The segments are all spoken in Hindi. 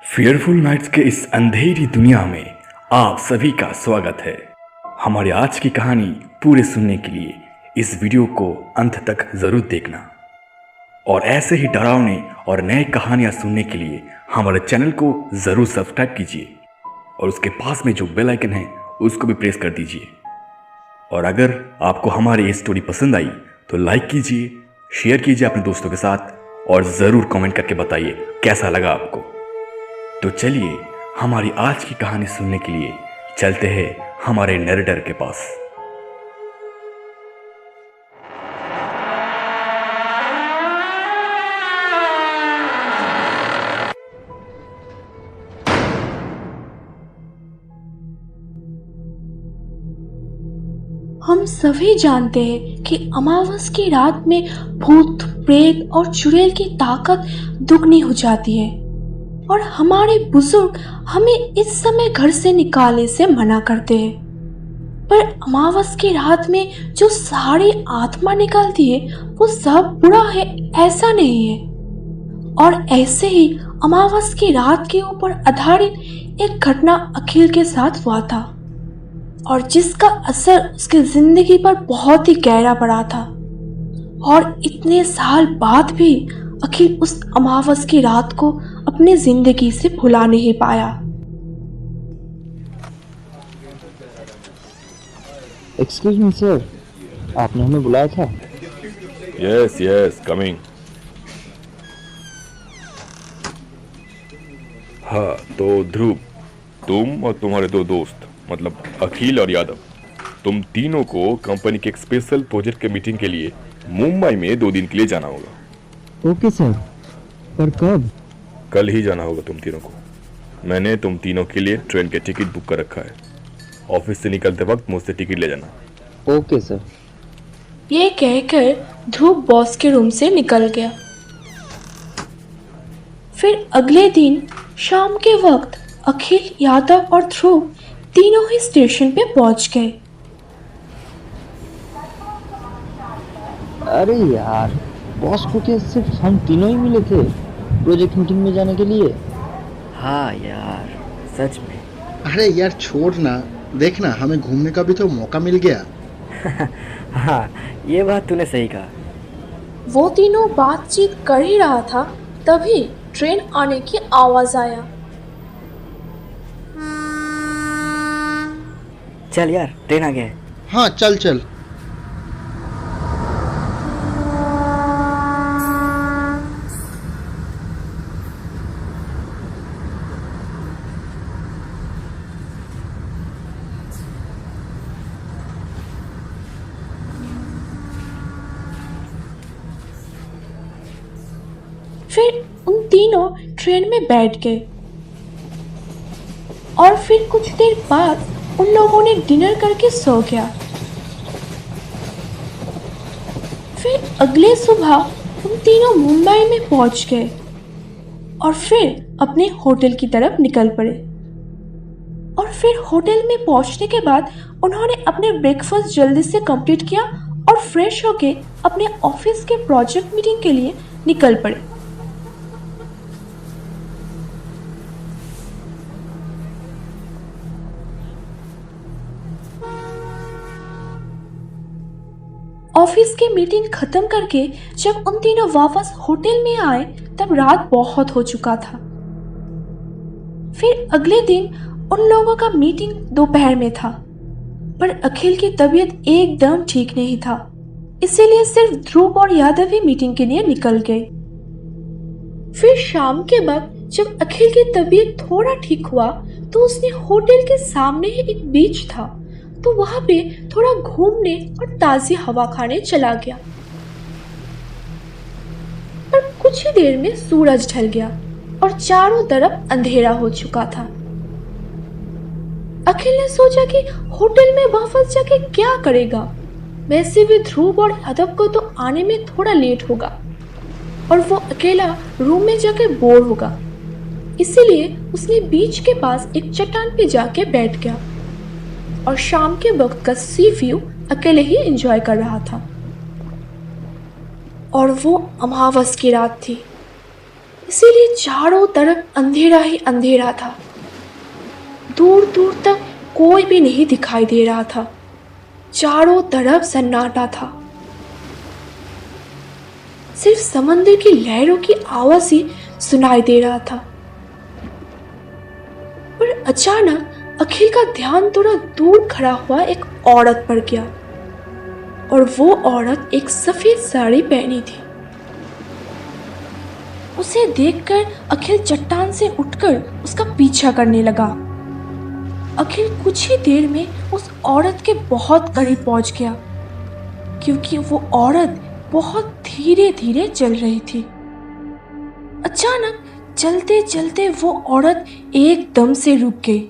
फियरफुल नाइट्स के इस अंधेरी दुनिया में आप सभी का स्वागत है। हमारी आज की कहानी पूरे सुनने के लिए इस वीडियो को अंत तक जरूर देखना और ऐसे ही डरावने और नए कहानियां सुनने के लिए हमारे चैनल को जरूर सब्सक्राइब कीजिए और उसके पास में जो बेल आइकन है उसको भी प्रेस कर दीजिए। और अगर आपको हमारी ये स्टोरी पसंद आई तो लाइक कीजिए, शेयर कीजिए अपने दोस्तों के साथ और ज़रूर कमेंट करके बताइए कैसा लगा आपको। तो चलिए हमारी आज की कहानी सुनने के लिए चलते हैं हमारे नरेटर के पास। हम सभी जानते हैं कि अमावस की रात में भूत, प्रेत और चुड़ैल की ताकत दुगनी हो जाती है और हमारे बुजुर्ग हमें इस समय घर से निकालने से मना करते हैं। पर अमावस की रात में जो सारी आत्मा निकलती है वो सब बुरा है ऐसा नहीं है। और ऐसे ही अमावस की रात के ऊपर आधारित एक घटना अखिल के साथ हुआ था और जिसका असर उसकी जिंदगी पर बहुत ही गहरा पड़ा था। और इतने साल बाद भी अखिल उस अमावस की रात को अपनी जिंदगी से भुला नहीं पाया। एक्सक्यूज मी सर, आपने हमें बुलाया था? Yes coming. हाँ तो ध्रुव, तुम और तुम्हारे दो दोस्त मतलब अखिल और यादव, तुम तीनों को कंपनी के एक स्पेशल प्रोजेक्ट के मीटिंग के लिए मुंबई में 2 दिन के लिए जाना होगा। ओके सर, पर कब? कल ही जाना होगा तुम तीनों को। मैंने तुम तीनों के लिए ट्रेन के टिकट बुक कर रखा है। ऑफिस से निकलते वक्त मुझसे टिकट ले जाना। Okay sir. ये कहकर ध्रुव बॉस के रूम से निकल गया। फिर अगले दिन शाम के वक्त अखिल, यादव और ध्रुव तीनों ही स्टेशन पे पहुंच गए। अरे यार, बॉस को क्या सिर्फ हम तीनों ही मिले थे प्रोजेक्ट मीटिंग में जाने के लिए? हाँ यार, सच में। अरे यार छोड़ ना, देखना हमें घूमने का भी तो मौका मिल गया। हाँ, ये बात तूने सही कहा। वो तीनों बातचीत कर ही रहा था तभी ट्रेन आने की आवाज आया। चल यार, ट्रेन आ गया है। हाँ चल चल। फिर उन तीनों ट्रेन में बैठ गए और फिर कुछ देर बाद उन लोगों ने डिनर करके सो गया। फिर अगले सुबह उन तीनों मुंबई में पहुंच गए और फिर अपने होटल की तरफ निकल पड़े। और फिर होटल में पहुंचने के बाद उन्होंने अपने ब्रेकफास्ट जल्दी से कंप्लीट किया और फ्रेश होके अपने ऑफिस के प्रोजेक्ट मीटिंग के लिए निकल पड़े। ऑफिस की मीटिंग खत्म करके जब उन तीनों वापस होटल में आए तब रात बहुत हो चुका था। फिर अगले दिन उन लोगों का मीटिंग दोपहर में था, पर अखिल की तबीयत एकदम ठीक नहीं था, इसीलिए सिर्फ ध्रुव और यादव ही मीटिंग के लिए निकल गए। फिर शाम के वक्त जब अखिल की तबीयत थोड़ा ठीक हुआ तो उसने होटल के सामने ही एक बीच था तो वहां पे थोड़ा घूमने और ताजी हवा खाने चला गया। पर कुछ ही देर में सूरज ढल गया और चारों तरफ अंधेरा हो चुका था। अखिल ने सोचा कि होटल में वापस जाके क्या करेगा। वैसे भी ध्रुव और यादव को तो आने में थोड़ा लेट होगा और वो अकेला रूम में जाके बोर होगा, इसीलिए उसने बीच के पास एक चट्टान पे जाके बैठ गया और शाम के वक्त का सी व्यू अकेले ही एंजॉय कर रहा था। और वो अमावस की रात थी, इसीलिए चारों तरफ अंधेरा ही अंधेरा था। दूर दूर तक कोई भी नहीं दिखाई दे रहा था। चारों तरफ सन्नाटा था। सिर्फ समंदर की लहरों की आवाज ही सुनाई दे रहा था। पर अचानक अखिल का ध्यान थोड़ा दूर खड़ा हुआ एक औरत पर गया, और वो औरत एक सफेद साड़ी पहनी थी। उसे देखकर अखिल चट्टान से उठकर उसका पीछा करने लगा। अखिल कुछ ही देर में उस औरत के बहुत करीब पहुंच गया, क्योंकि वो औरत बहुत धीरे धीरे चल रही थी। अचानक चलते चलते वो औरत एकदम से रुक गई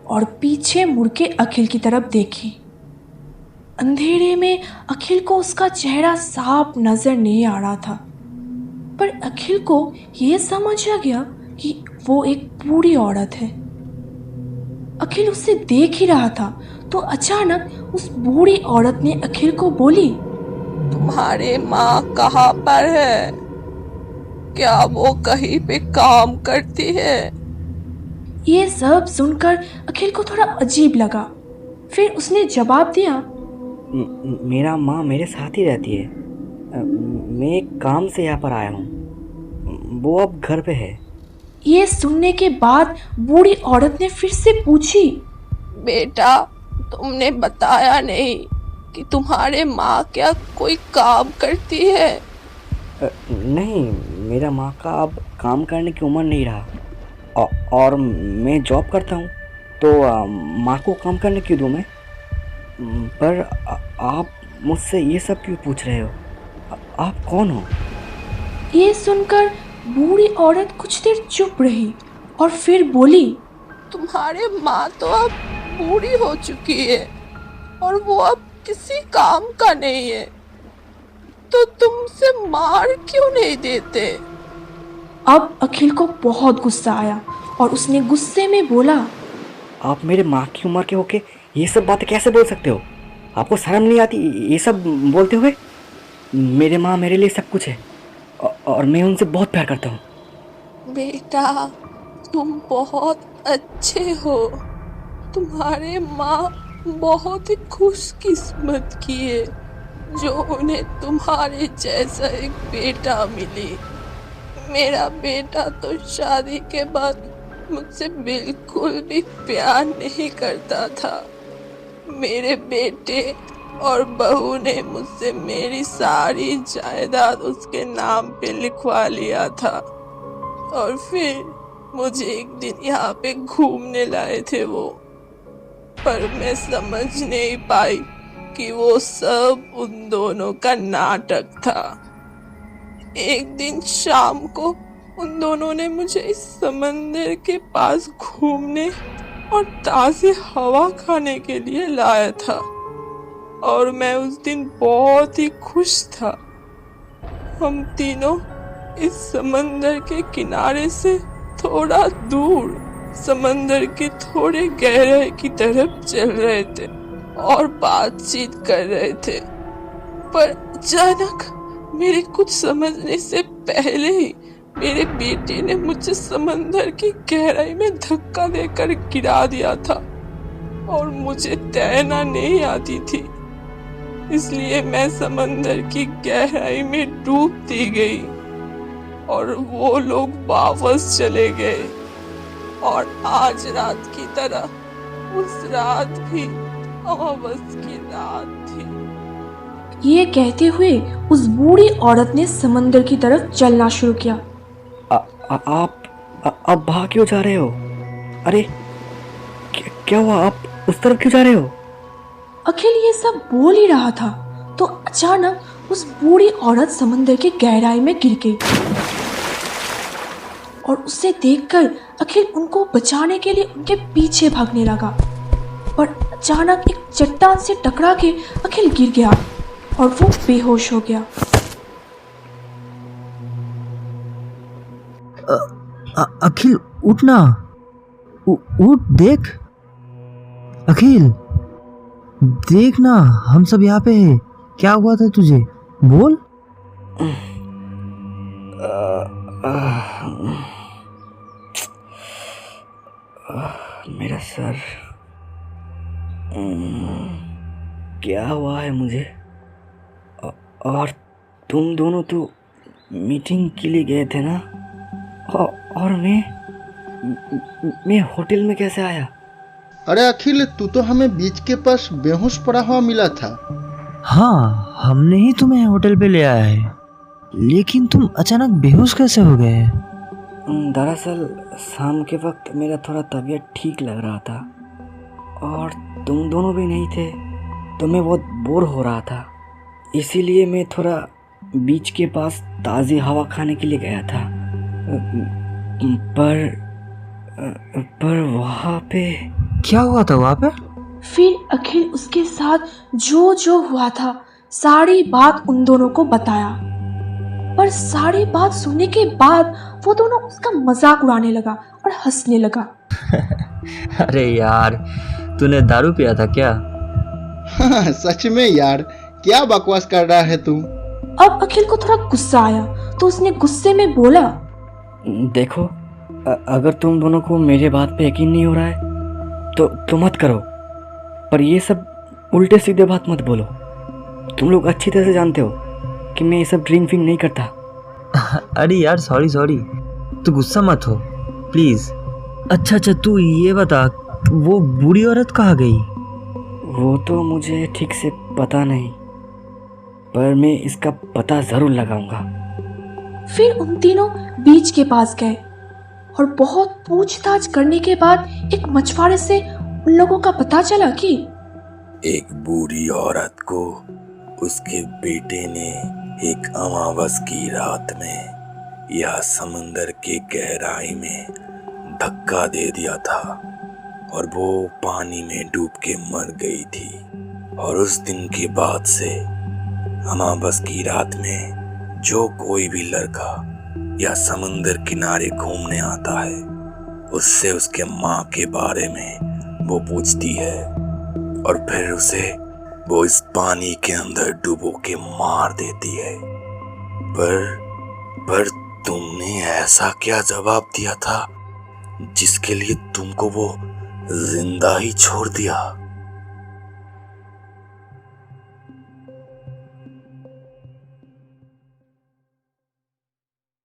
और पीछे मुड़ के अखिल की तरफ देखी। अंधेरे में अखिल को उसका चेहरा साफ नजर नहीं आ रहा था, पर अखिल को ये समझ आ गया कि वो एक बूढ़ी औरत है। अखिल उसे देख ही रहा था तो अचानक उस बूढ़ी औरत ने अखिल को बोली, तुम्हारे माँ कहाँ पर है? क्या वो कहीं पे काम करती है? ये सब सुनकर अखिल को थोड़ा अजीब लगा। फिर उसने जवाब दिया, मेरा माँ मेरे साथ ही रहती है। मैं एक काम से यहाँ पर आया हूँ। वो अब घर पे है। ये सुनने के बाद बूढ़ी औरत ने फिर से पूछी, बेटा, तुमने बताया नहीं कि तुम्हारे माँ क्या कोई काम करती है? नहीं, मेरा माँ का अब काम करने की उम्र नहीं रहा, और मैं जॉब करता हूँ, तो माँ को काम करने क्यों दूँ मैं? पर आप मुझसे ये सब क्यों पूछ रहे हो? आप कौन हो? ये सुनकर बूढ़ी औरत कुछ देर चुप रही और फिर बोली, तुम्हारे माँ तो अब बूढ़ी हो चुकी है और वो अब किसी काम का नहीं है, तो तुमसे मार क्यों नहीं देते? अब अखिल को बहुत गुस्सा आया और उसने गुस्से में बोला, आप मेरे माँ की उम्र के होके ये सब बातें कैसे बोल सकते हो? आपको शर्म नहीं आती ये सब बोलते हुए? मेरे माँ मेरे लिए सब कुछ है, और मैं उनसे बहुत प्यार करता हूँ। बेटा, तुम बहुत अच्छे हो। तुम्हारे माँ बहुत ही खुशकिस्मत की है जो उन्हें तुम्हारे जैसा एक बेटा मिली। मेरा बेटा तो शादी के बाद मुझसे बिल्कुल भी प्यार नहीं करता था। मेरे बेटे और बहू ने मुझसे मेरी सारी जायदाद उसके नाम पे लिखवा लिया था, और फिर मुझे एक दिन यहाँ पे घूमने लाए थे वो, पर मैं समझ नहीं पाई कि वो सब उन दोनों का नाटक था। एक दिन शाम को उन दोनों ने मुझे इस समंदर के पास घूमने और ताज़ी हवा खाने के लिए लाया था, और मैं उस दिन बहुत ही खुश था। हम तीनों इस समंदर के किनारे से थोड़ा दूर समंदर के थोड़े गहराई की तरफ चल रहे थे और बातचीत कर रहे थे, पर अचानक मेरे कुछ समझने से पहले ही मेरे बेटे ने मुझे समंदर की गहराई में धक्का देकर गिरा दिया था, और मुझे तैरना नहीं आती थी, इसलिए मैं समंदर की गहराई में डूबती गई और वो लोग वापस चले गए। और आज रात की तरह उस रात भी अमावस की रात थी। ये कहते हुए उस बूढ़ी औरत ने समंदर की तरफ चलना शुरू किया। आप अब भाग क्यों जा रहे हो? अरे क्या हुआ? आप उस तरफ क्यों जा रहे हो? अखिल ये सब बोल ही रहा था तो अचानक उस बूढ़ी औरत समंदर की गहराई में गिर गई, और उसे देखकर अखिल उनको बचाने के लिए उनके पीछे भागने लगा, पर अचानक एक चट्टान से टकरा के अखिल गिर गया और वो बेहोश हो गया। अखिल उठना, उठ, देख अखिल, देखना हम सब यहाँ पे हैं। क्या हुआ था तुझे? बोल। मेरा सर। क्या हुआ है मुझे? और तुम दोनों तो मीटिंग के लिए गए थे ना? और मैं होटल में कैसे आया? अरे अखिल, तू तो हमें बीच के पास बेहोश पड़ा हुआ मिला था। हाँ, हमने ही तुम्हें होटल पे ले आया है, लेकिन तुम अचानक बेहोश कैसे हो गए? दरअसल शाम के वक्त मेरा थोड़ा तबीयत ठीक लग रहा था और तुम दोनों भी नहीं थे, तो मैं बहुत बोर हो रहा था। इसीलिए मैं थोड़ा बीच के पास ताज़ी हवा खाने के लिए गया था। पर वहाँ पे क्या हुआ था वहाँ पे? फिर अखिल उसके साथ जो जो हुआ था सारी बात उन दोनों को बताया। पर सारी बात सुनने के बाद वो दोनों उसका मजाक उड़ाने लगा और हंसने लगा। अरे यार, तूने दारू पिया था क्या? हाँ, सच में यार, क्या बकवास कर रहा है तू? अब अखिल को थोड़ा गुस्सा आया तो उसने गुस्से में बोला, देखो, अगर तुम दोनों को मेरे बात पे यकीन नहीं हो रहा है तो मत करो, पर ये सब उल्टे सीधे बात मत बोलो। तुम लोग अच्छी तरह से जानते हो कि मैं ये सब ड्रिंक नहीं करता। अरे यार, सॉरी, तू गुस्सा मत हो प्लीज। अच्छा, तू ये बता, वो बूढ़ी औरत कहाँ गई? वो तो मुझे ठीक से पता नहीं, पर मैं इसका पता ज़रूर लगाऊंगा। फिर उन तीनों बीच के पास गए और बहुत पूछताछ करने के बाद एक मछुआरे से उन लोगों का पता चला कि एक बूढ़ी औरत को उसके बेटे ने एक अमावस की रात में या समंदर के गहराई में धक्का दे दिया था और वो पानी में डूब के मर गई थी। और उस दिन के बाद से अमावस की रात में जो कोई भी लड़का या समंदर किनारे घूमने आता है, उससे उसके माँ के बारे में वो पूछती है और फिर उसे वो इस पानी के अंदर डुबो के मार देती है। पर तुमने ऐसा क्या जवाब दिया था जिसके लिए तुमको वो जिंदा ही छोड़ दिया?